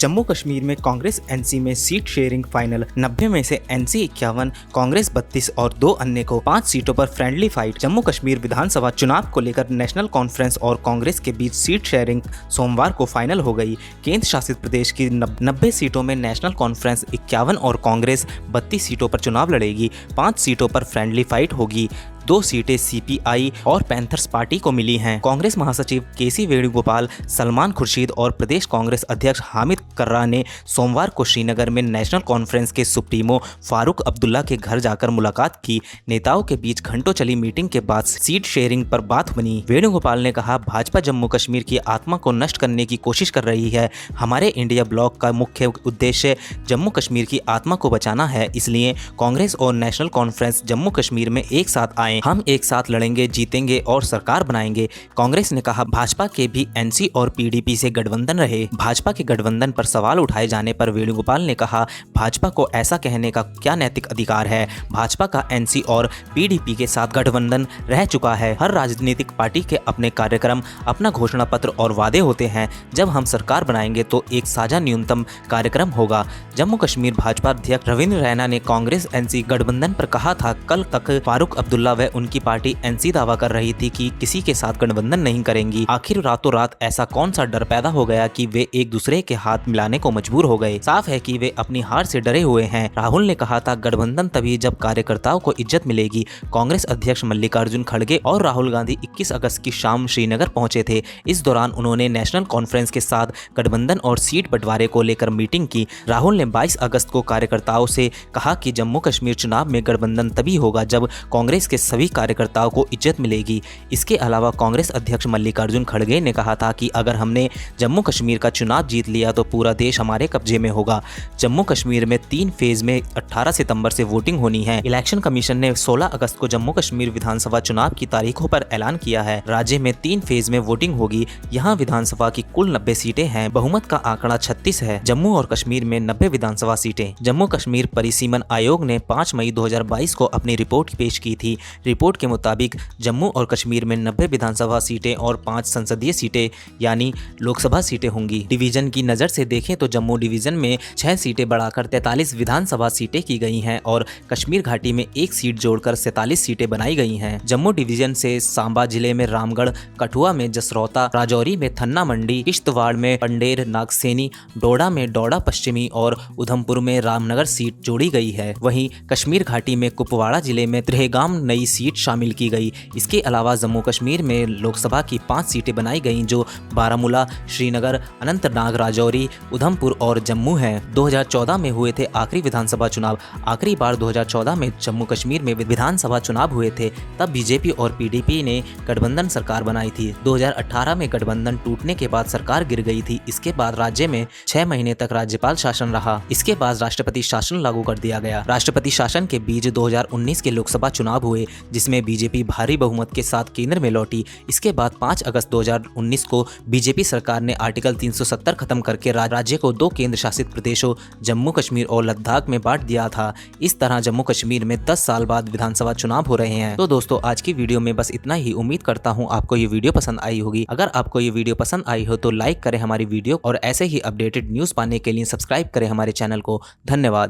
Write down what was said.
जम्मू कश्मीर में कांग्रेस एनसी में seat sharing final. 90 में से एनसी 51, कांग्रेस 32 और 2 अन्य को 5 सीटों पर फ्रेंडली फाइट। जम्मू कश्मीर विधानसभा चुनाव को लेकर नेशनल कॉन्फ्रेंस और कांग्रेस के बीच सीट शेयरिंग सोमवार को फाइनल हो गई। केंद्र शासित प्रदेश की 90 सीटों में नेशनल कॉन्फ्रेंस 51 और कांग्रेस 32 सीटों पर चुनाव लड़ेगी। 5 सीटों पर फ्रेंडली फाइट होगी। 2 सीटें सीपीआई और पैंथर्स पार्टी को मिली हैं। कांग्रेस महासचिव केसी वेणुगोपाल, सलमान खुर्शीद और प्रदेश कांग्रेस अध्यक्ष हामिद कर्रा ने सोमवार को श्रीनगर में नेशनल कॉन्फ्रेंस के सुप्रीमो फारूक अब्दुल्ला के घर जाकर मुलाकात की। नेताओं के बीच घंटों चली मीटिंग के बाद सीट शेयरिंग पर बात बनी। वेणुगोपाल ने कहा, भाजपा जम्मू कश्मीर की आत्मा को नष्ट करने की कोशिश कर रही है। हमारे इंडिया ब्लॉक का मुख्य उद्देश्य जम्मू कश्मीर की आत्मा को बचाना है, इसलिए कांग्रेस और नेशनल कॉन्फ्रेंस जम्मू कश्मीर में एक साथ आए। हम एक साथ लड़ेंगे, जीतेंगे और सरकार बनाएंगे। कांग्रेस ने कहा, भाजपा के भी एनसी और पीडीपी से गठबंधन रहे। भाजपा के गठबंधन पर सवाल उठाए जाने पर वेणुगोपाल ने कहा, भाजपा को ऐसा कहने का क्या नैतिक अधिकार है। भाजपा का एनसी और पीडीपी के साथ गठबंधन रह चुका है। हर राजनीतिक पार्टी के अपने कार्यक्रम, अपना घोषणा पत्र और वादे होते हैं। जब हम सरकार बनाएंगे तो एक साझा न्यूनतम कार्यक्रम होगा। जम्मू कश्मीर भाजपा अध्यक्ष रविंद्र रैना ने कांग्रेस एनसी गठबंधन पर कहा था, कल तक फारूक अब्दुल्ला व उनकी पार्टी एनसी दावा कर रही थी कि किसी के साथ गठबंधन नहीं करेंगी। आखिर रातों रात ऐसा कौन सा डर पैदा हो गया कि वे एक दूसरे के हाथ मिलाने को मजबूर हो गए। साफ है कि वे अपनी हार से डरे हुए हैं। राहुल ने कहा था, गठबंधन तभी जब कार्यकर्ताओं को इज्जत मिलेगी। कांग्रेस अध्यक्ष मल्लिकार्जुन खड़गे और राहुल गांधी 21 अगस्त की शाम श्रीनगर पहुंचे थे। इस दौरान उन्होंने नेशनल कॉन्फ्रेंस के साथ गठबंधन और सीट बंटवारे को लेकर मीटिंग की। राहुल ने 22 अगस्त को कार्यकर्ताओं से कहा कि जम्मू कश्मीर चुनाव में गठबंधन तभी होगा जब कांग्रेस के सभी कार्यकर्ताओं को इज्जत मिलेगी। इसके अलावा कांग्रेस अध्यक्ष मल्लिकार्जुन खड़गे ने कहा था कि अगर हमने जम्मू कश्मीर का चुनाव जीत लिया तो पूरा देश हमारे कब्जे में होगा। जम्मू कश्मीर में 3 फेज में 18 सितंबर से वोटिंग होनी है। इलेक्शन कमीशन ने 16 अगस्त को जम्मू कश्मीर विधानसभा चुनाव की तारीखों पर ऐलान किया है। राज्य में 3 फेज में वोटिंग होगी। यहाँ विधानसभा की कुल 90 सीटें हैं। बहुमत का आंकड़ा 36 है। जम्मू और कश्मीर में 90 विधानसभा सीटें। जम्मू कश्मीर परिसीमन आयोग ने 5 मई 2022 को अपनी रिपोर्ट पेश की थी। रिपोर्ट के मुताबिक जम्मू और कश्मीर में 90 विधानसभा सीटें और 5 संसदीय सीटें यानी लोकसभा सीटें होंगी। डिवीजन की नज़र से देखें तो जम्मू डिवीजन में 6 सीटें बढ़ाकर 43 विधानसभा सीटें की गई हैं और कश्मीर घाटी में 1 सीट जोड़कर 47 सीटें बनाई गई हैं। जम्मू डिवीजन से सांबा जिले में रामगढ़, कठुआ में जसरौता, राजौरी में थन्ना मंडी, किश्तवाड़ में पंडेर नागसेनी, डोडा में डोडा पश्चिमी और उधमपुर में रामनगर सीट जोड़ी गई है। वहीं कश्मीर घाटी में कुपवाड़ा जिले में त्रेहगाम नई सीट शामिल की गई। इसके अलावा जम्मू कश्मीर में लोकसभा की 5 सीटें बनाई गईं जो बारामूला, श्रीनगर, अनंतनाग, राजौरी, उधमपुर और जम्मू हैं। 2014 में हुए थे आखिरी विधानसभा चुनाव। आखिरी बार 2014 में जम्मू कश्मीर में विधानसभा चुनाव हुए थे। तब बीजेपी और पीडीपी ने गठबंधन सरकार बनाई थी। 2018 में गठबंधन टूटने के बाद सरकार गिर गई थी। इसके बाद राज्य में 6 महीने तक राज्यपाल शासन रहा। इसके बाद राष्ट्रपति शासन लागू कर दिया गया। राष्ट्रपति शासन के बीच 2019 के लोकसभा चुनाव हुए जिसमें बीजेपी भारी बहुमत के साथ केंद्र में लौटी। इसके बाद 5 अगस्त 2019 को बीजेपी सरकार ने आर्टिकल 370 खत्म करके राज्य को 2 केंद्र शासित प्रदेशों जम्मू कश्मीर और लद्दाख में बांट दिया था। इस तरह जम्मू कश्मीर में 10 साल बाद विधानसभा चुनाव हो रहे हैं। तो दोस्तों, आज की वीडियो में बस इतना ही। उम्मीद करता हूँ आपको ये वीडियो पसंद आई होगी। अगर आपको ये वीडियो पसंद आई हो तो लाइक करें हमारी वीडियो और ऐसे ही अपडेटेड न्यूज़ पाने के लिए सब्सक्राइब करें हमारे चैनल को। धन्यवाद।